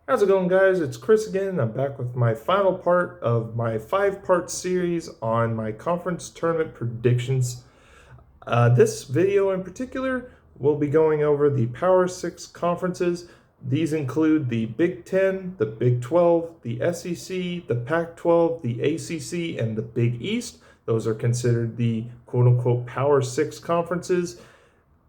How's it going, guys? It's Chris again. I'm back with my final part of my 5-part series on my conference tournament predictions. This video in particular will be going over the Power 6 conferences. These include the Big 10, the Big 12, the SEC, the Pac-12, the ACC, and the Big East. Those are considered the quote-unquote Power 6 conferences.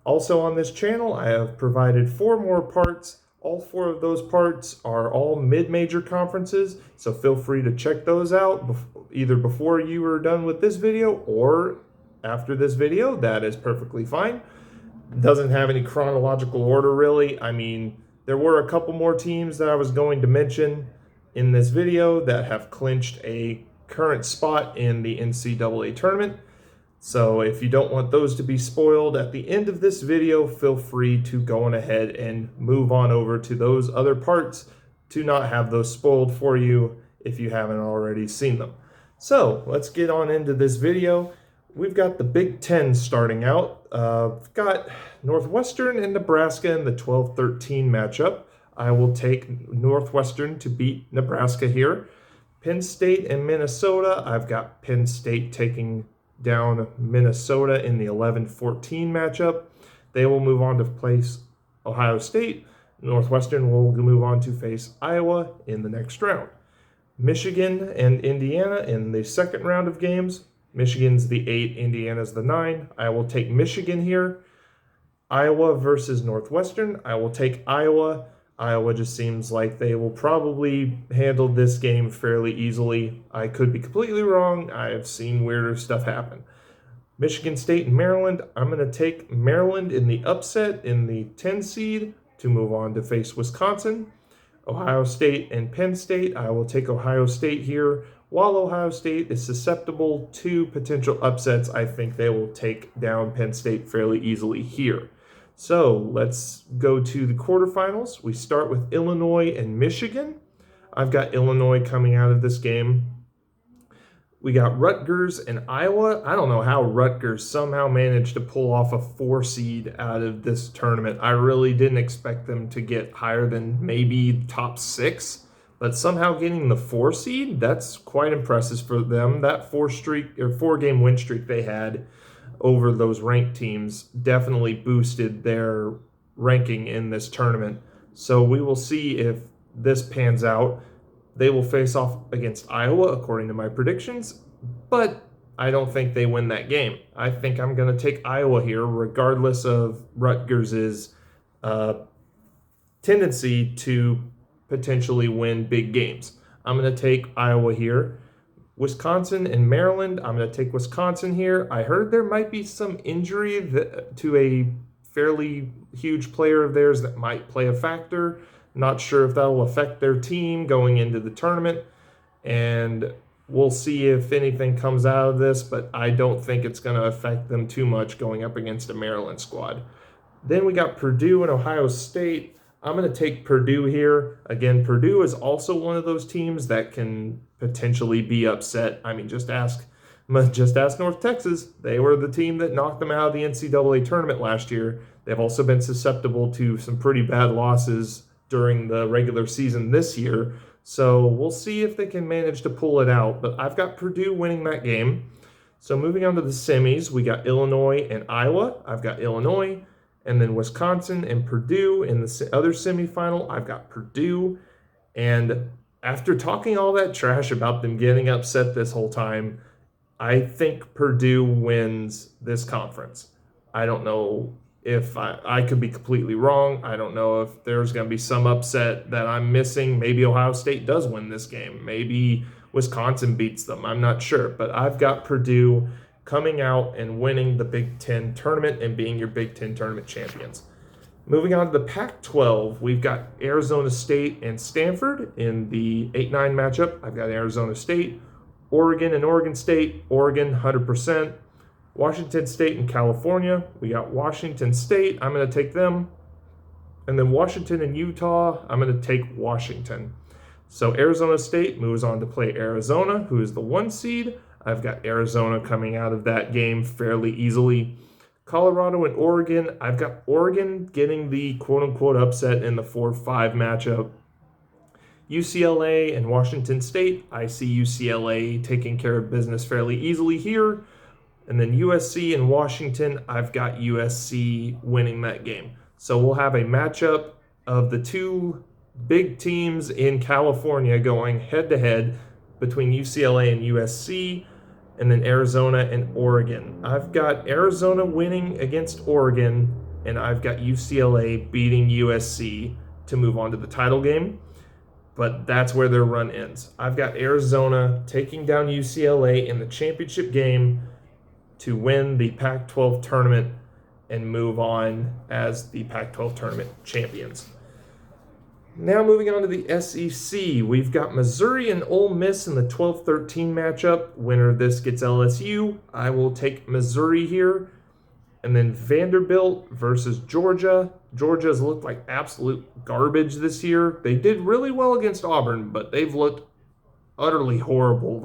Also on this channel, I have provided 4 more parts. All 4 of those parts are all mid-major conferences, so feel free to check those out either before you are done with this video or after this video. That is perfectly fine. Doesn't have any chronological order, really. I mean, there were a couple more teams that I was going to mention in this video that have clinched a current spot in the NCAA tournament. So if you don't want those to be spoiled at the end of this video, feel free to go on ahead and move on over to those other parts to not have those spoiled for you if you haven't already seen them. So let's get on into this video. We've got the Big 10 starting out. We've got Northwestern and Nebraska in the 12-13 matchup. I will take Northwestern to beat Nebraska here. Penn State and Minnesota. I've got Penn State taking down Minnesota in the 11-14 matchup. They will move on to face Ohio State. Northwestern will move on to face Iowa in the next round. Michigan and Indiana in the second round of games. Michigan's the 8, Indiana's the 9. I will take Michigan here. Iowa versus Northwestern. I will take Iowa. Iowa just seems like they will probably handle this game fairly easily. I could be completely wrong. I have seen weirder stuff happen. Michigan State and Maryland. I'm going to take Maryland in the upset in the 10 seed to move on to face Wisconsin. Ohio State and Penn State. I will take Ohio State here. While Ohio State is susceptible to potential upsets, I think they will take down Penn State fairly easily here. So let's go to the quarterfinals. We start with Illinois and Michigan. I've got Illinois coming out of this game. We got Rutgers and Iowa. I don't know how Rutgers somehow managed to pull off a 4 seed out of this tournament. I really didn't expect them to get higher than maybe top 6, but somehow getting the 4 seed, that's quite impressive for them. That 4-game win streak they had over those ranked teams definitely boosted their ranking in this tournament. So we will see if this pans out. They will face off against Iowa, according to my predictions, but I don't think they win that game. I think I'm going to take Iowa here, regardless of Rutgers' tendency to potentially win big games. I'm going to take Iowa here. Wisconsin and Maryland, I'm going to take Wisconsin here. I heard there might be some injury to a fairly huge player of theirs that might play a factor. Not sure if that will affect their team going into the tournament. And we'll see if anything comes out of this, but I don't think it's going to affect them too much going up against a Maryland squad. Then we got Purdue and Ohio State. I'm going to take Purdue here. Again, Purdue is also one of those teams that can potentially be upset. I mean, just ask North Texas. They were the team that knocked them out of the NCAA tournament last year. They've also been susceptible to some pretty bad losses during the regular season this year. So we'll see if they can manage to pull it out. But I've got Purdue winning that game. So moving on to the semis, we got Illinois and Iowa. I've got Illinois. And then Wisconsin and Purdue in the other semifinal. I've got Purdue. And after talking all that trash about them getting upset this whole time, I think Purdue wins this conference. I don't know if I could be completely wrong. I don't know if there's going to be some upset that I'm missing. Maybe Ohio State does win this game. Maybe Wisconsin beats them. I'm not sure. But I've got Purdue coming out and winning the Big Ten tournament and being your Big Ten tournament champions. Moving on to the Pac-12, we've got Arizona State and Stanford in the 8-9 matchup. I've got Arizona State, Oregon and Oregon State, Oregon 100%. Washington State and California, we got Washington State. I'm going to take them. And then Washington and Utah, I'm going to take Washington. So Arizona State moves on to play Arizona, who is the 1 seed. I've got Arizona coming out of that game fairly easily. Colorado and Oregon, I've got Oregon getting the quote-unquote upset in the 4-5 matchup. UCLA and Washington State, I see UCLA taking care of business fairly easily here. And then USC and Washington, I've got USC winning that game. So we'll have a matchup of the two big teams in California going head-to-head between UCLA and USC, and then Arizona and Oregon. I've got Arizona winning against Oregon, and I've got UCLA beating USC to move on to the title game. But that's where their run ends. I've got Arizona taking down UCLA in the championship game to win the Pac-12 tournament and move on as the Pac-12 tournament champions. Now moving on to the SEC, we've got Missouri and Ole Miss in the 12-13 matchup. Winner of this gets LSU. I will take Missouri here. And then Vanderbilt versus Georgia. Georgia's looked like absolute garbage this year. They did really well against Auburn, but they've looked utterly horrible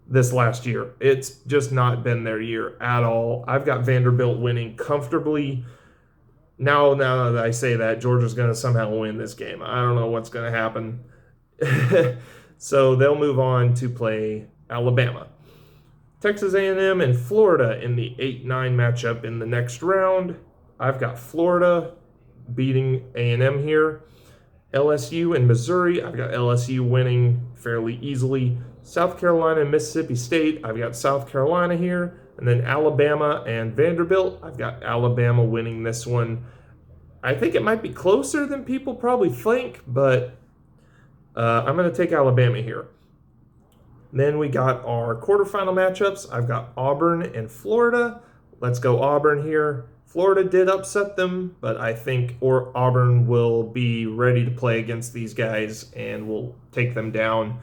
this last year. It's just not been their year at all. I've got Vanderbilt winning comfortably. Now that I say that, Georgia's going to somehow win this game. I don't know what's going to happen. So they'll move on to play Alabama. Texas A&M and Florida in the 8-9 matchup in the next round. I've got Florida beating A&M here. LSU and Missouri, I've got LSU winning fairly easily. South Carolina and Mississippi State, I've got South Carolina here. And then Alabama and Vanderbilt, I've got Alabama winning this one. I think it might be closer than people probably think, but I'm going to take Alabama here. Then we got our quarterfinal matchups. I've got Auburn and Florida. Let's go Auburn here. Florida did upset them, but I think Auburn will be ready to play against these guys and will take them down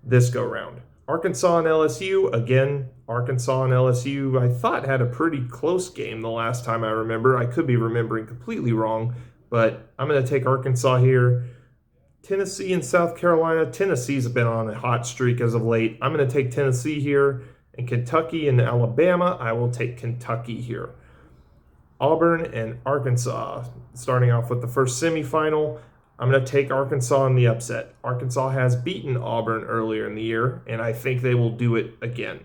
this go-round. Arkansas and LSU, again, Arkansas and LSU, I thought had a pretty close game the last time I remember. I could be remembering completely wrong, but I'm going to take Arkansas here. Tennessee and South Carolina. Tennessee's been on a hot streak as of late. I'm going to take Tennessee here. And Kentucky and Alabama, I will take Kentucky here. Auburn and Arkansas, starting off with the first semifinal. I'm going to take Arkansas in the upset. Arkansas has beaten Auburn earlier in the year, and I think they will do it again.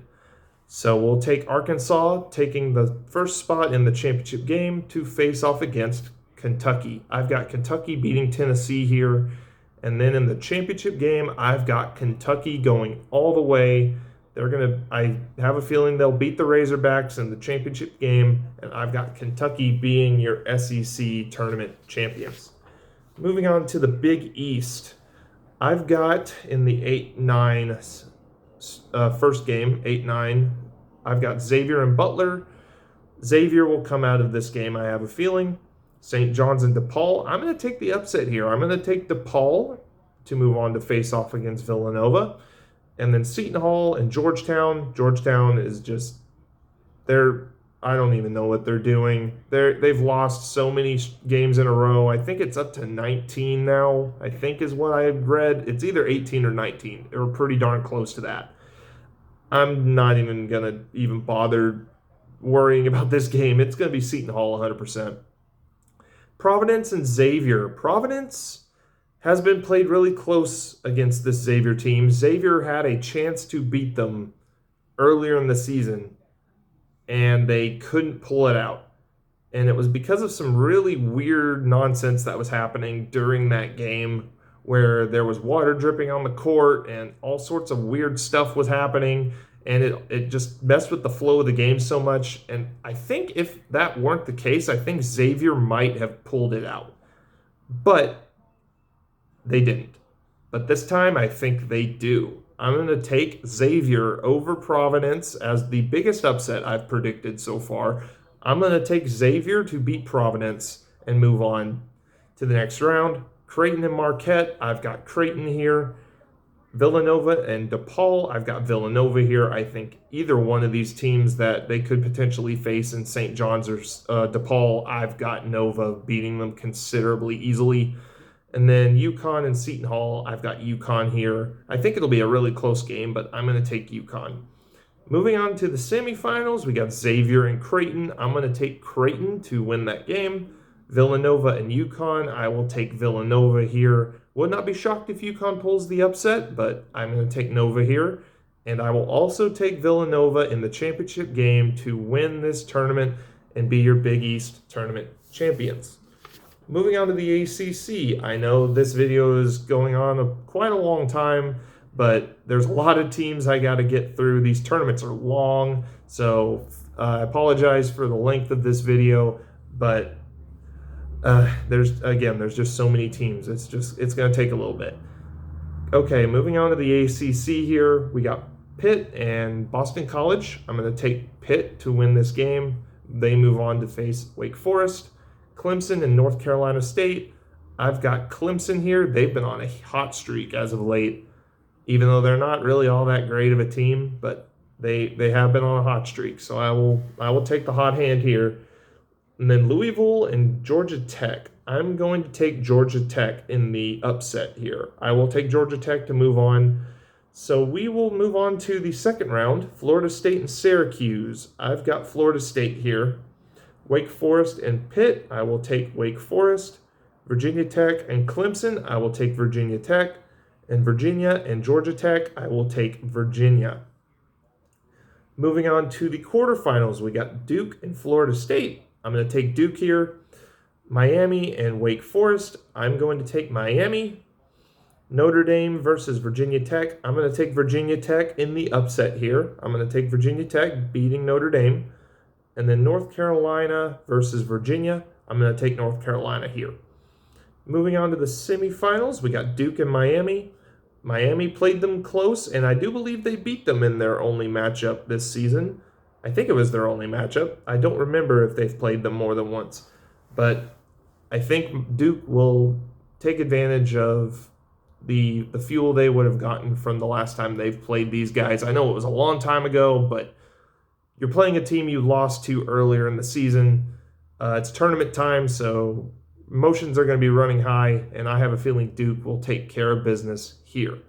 So we'll take Arkansas taking the first spot in the championship game to face off against Kentucky. I've got Kentucky beating Tennessee here. And then in the championship game, I've got Kentucky going all the way. I have a feeling they'll beat the Razorbacks in the championship game, and I've got Kentucky being your SEC tournament champions. Moving on to the Big East, I've got in the 8-9 first game, 8-9, I've got Xavier and Butler. Xavier will come out of this game, I have a feeling. St. John's and DePaul. I'm going to take the upset here. I'm going to take DePaul to move on to face off against Villanova. And then Seton Hall and Georgetown. Georgetown is just, I don't even know what they're doing. They've lost so many games in a row. I think it's up to 19 now, I think is what I've read. It's either 18 or 19. They're pretty darn close to that. I'm not even going to even bother worrying about this game. It's going to be Seton Hall 100%. Providence and Xavier. Providence has been played really close against this Xavier team. Xavier had a chance to beat them earlier in the season, and they couldn't pull it out. And it was because of some really weird nonsense that was happening during that game, where there was water dripping on the court and all sorts of weird stuff was happening. And it just messed with the flow of the game so much. And I think if that weren't the case, I think Xavier might have pulled it out. But they didn't. But this time, I think they do. I'm going to take Xavier over Providence as the biggest upset I've predicted so far. I'm going to take Xavier to beat Providence and move on to the next round. Creighton and Marquette, I've got Creighton here. Villanova and DePaul, I've got Villanova here. I think either one of these teams that they could potentially face in St. John's or DePaul, I've got Nova beating them considerably easily. And then UConn and Seton Hall, I've got UConn here. I think it'll be a really close game, but I'm going to take UConn. Moving on to the semifinals, we got Xavier and Creighton. I'm going to take Creighton to win that game. Villanova and UConn, I will take Villanova here. Would not be shocked if UConn pulls the upset, but I'm going to take Nova here. And I will also take Villanova in the championship game to win this tournament and be your Big East tournament champions. Moving on to the ACC, I know this video is going on quite a long time, but there's a lot of teams I got to get through. These tournaments are long, so I apologize for the length of this video, but there's just so many teams. It's going to take a little bit. Okay, moving on to the ACC here, we got Pitt and Boston College. I'm going to take Pitt to win this game. They move on to face Wake Forest. Clemson and North Carolina State. I've got Clemson here. They've been on a hot streak as of late, even though they're not really all that great of a team, but they have been on a hot streak. So I will take the hot hand here. And then Louisville and Georgia Tech. I'm going to take Georgia Tech in the upset here. I will take Georgia Tech to move on. So we will move on to the second round, Florida State and Syracuse. I've got Florida State here. Wake Forest and Pitt, I will take Wake Forest. Virginia Tech and Clemson, I will take Virginia Tech. And Virginia and Georgia Tech, I will take Virginia. Moving on to the quarterfinals, we got Duke and Florida State. I'm going to take Duke here. Miami and Wake Forest, I'm going to take Miami. Notre Dame versus Virginia Tech, I'm going to take Virginia Tech in the upset here. I'm going to take Virginia Tech beating Notre Dame. And then North Carolina versus Virginia, I'm going to take North Carolina here. Moving on to the semifinals, we got Duke and Miami. Miami played them close, and I do believe they beat them in their only matchup this season. I think it was their only matchup. I don't remember if they've played them more than once. But I think Duke will take advantage of the fuel they would have gotten from the last time they've played these guys. I know it was a long time ago, but you're playing a team you lost to earlier in the season. It's tournament time, so emotions are going to be running high, and I have a feeling Duke will take care of business here.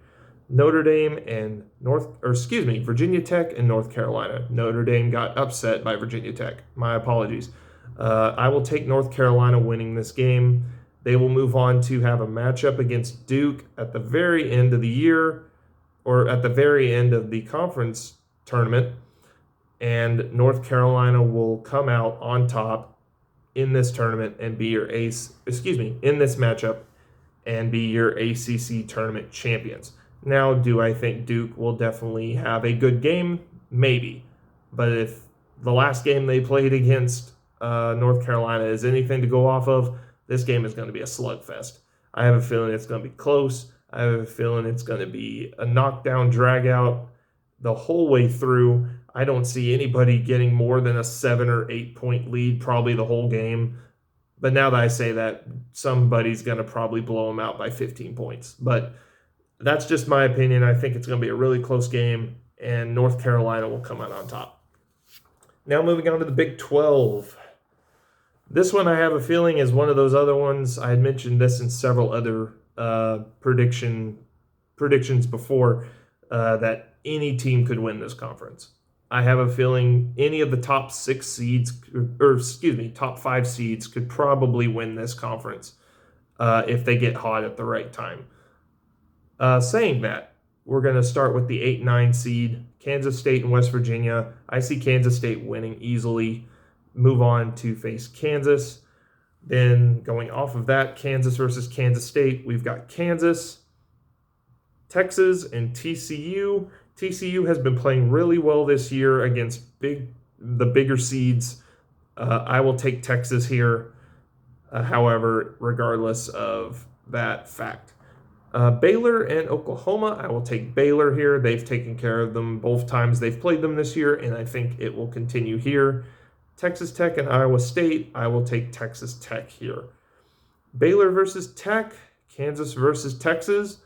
Notre Dame and Virginia Tech and North Carolina. Notre Dame got upset by Virginia Tech. My apologies. I will take North Carolina winning this game. They will move on to have a matchup against Duke at the very end of the year, or at the very end of the conference tournament. And North Carolina will come out on top in this tournament and be your in this matchup and be your ACC tournament champions. Now, do I think Duke will definitely have a good game? Maybe. But if the last game they played against North Carolina is anything to go off of, this game is going to be a slugfest. I have a feeling it's going to be close. I have a feeling it's going to be a knockdown, drag out the whole way through. I don't see anybody getting more than a 7 or 8 point lead probably the whole game. But now that I say that, somebody's going to probably blow them out by 15 points. But that's just my opinion. I think it's going to be a really close game, and North Carolina will come out on top. Now moving on to the Big 12. This one I have a feeling is one of those other ones. I had mentioned this in several other predictions before that any team could win this conference. I have a feeling any of the top 6 seeds, top 5 seeds could probably win this conference if they get hot at the right time. Saying that, we're going to start with the 8-9 seed, Kansas State and West Virginia. I see Kansas State winning easily. Move on to face Kansas. Then going off of that, Kansas versus Kansas State, we've got Kansas, Texas, and TCU. TCU has been playing really well this year against the bigger seeds. I will take Texas here, however, regardless of that fact. Baylor and Oklahoma, I will take Baylor here. They've taken care of them both times they've played them this year, and I think it will continue here. Texas Tech and Iowa State, I will take Texas Tech here. Baylor versus Tech, Kansas versus Texas.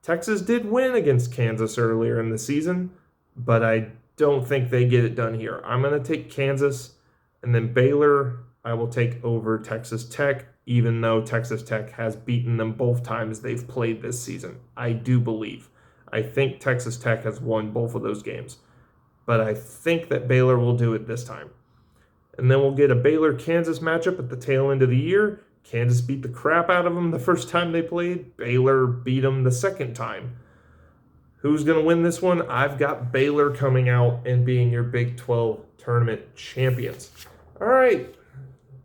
Texas did win against Kansas earlier in the season, but I don't think they get it done here. I'm going to take Kansas, and then Baylor, I will take over Texas Tech, even though Texas Tech has beaten them both times they've played this season. I do believe. I think Texas Tech has won both of those games, but I think that Baylor will do it this time. And then we'll get a Baylor-Kansas matchup at the tail end of the year. Kansas beat the crap out of them the first time they played. Baylor beat them the second time. Who's going to win this one? I've got Baylor coming out and being your Big 12 tournament champions. All right,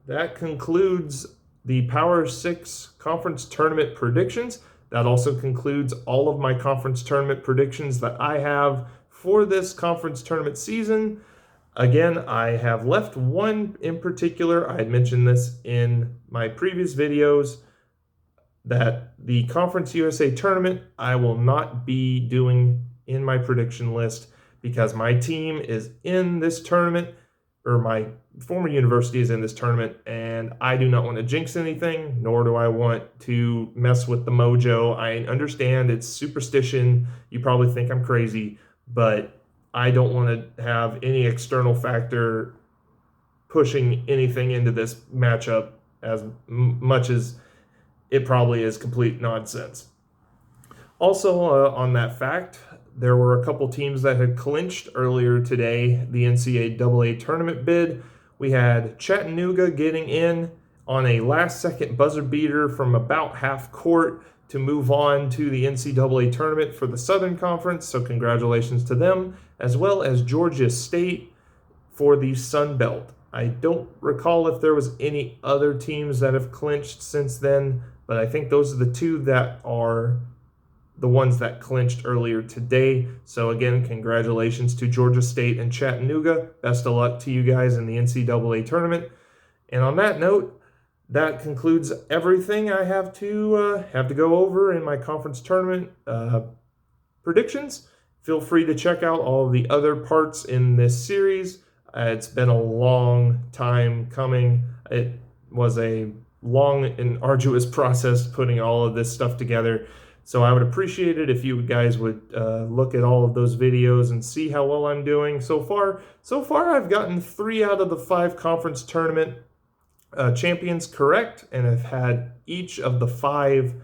that concludes the Power 6 conference tournament predictions. That also concludes all of my conference tournament predictions that I have for this conference tournament season. Again, I have left one in particular. I had mentioned this in my previous videos, that the Conference USA tournament I will not be doing in my prediction list because my team is in this tournament, or my former university is in this tournament, and I do not want to jinx anything, nor do I want to mess with the mojo. I understand it's superstition. You probably think I'm crazy, but I don't want to have any external factor pushing anything into this matchup as much as it probably is complete nonsense. Also, on that fact, there were a couple teams that had clinched earlier today the NCAA tournament bid. We had Chattanooga getting in on a last-second buzzer beater from about half court to move on to the NCAA tournament for the Southern Conference, so congratulations to them, as well as Georgia State for the Sun Belt. I don't recall if there was any other teams that have clinched since then, but I think those are the two that are the ones that clinched earlier today. So again, congratulations to Georgia State and Chattanooga. Best of luck to you guys in the NCAA tournament. And on that note, that concludes everything I have to go over in my conference tournament predictions. Feel free to check out all of the other parts in this series. It's been a long time coming. It was a long and arduous process putting all of this stuff together. So I would appreciate it if you guys would look at all of those videos and see how well I'm doing so far. So far, I've gotten 3 out of the 5 conference tournament champions correct, and I've had each of the 5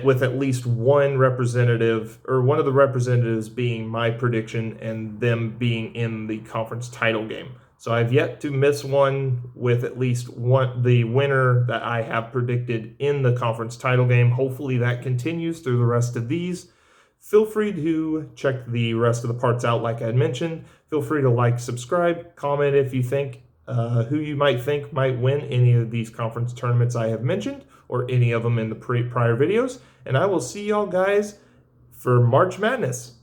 with at least one representative, or one of the representatives being my prediction and them being in the conference title game. So I've yet to miss one with at least one, the winner that I have predicted in the conference title game. Hopefully that continues through the rest of these. Feel free to check the rest of the parts out like I mentioned. Feel free to like, subscribe, comment if you think who you might think might win any of these conference tournaments I have mentioned, or any of them in the prior videos. And I will see y'all guys for March Madness.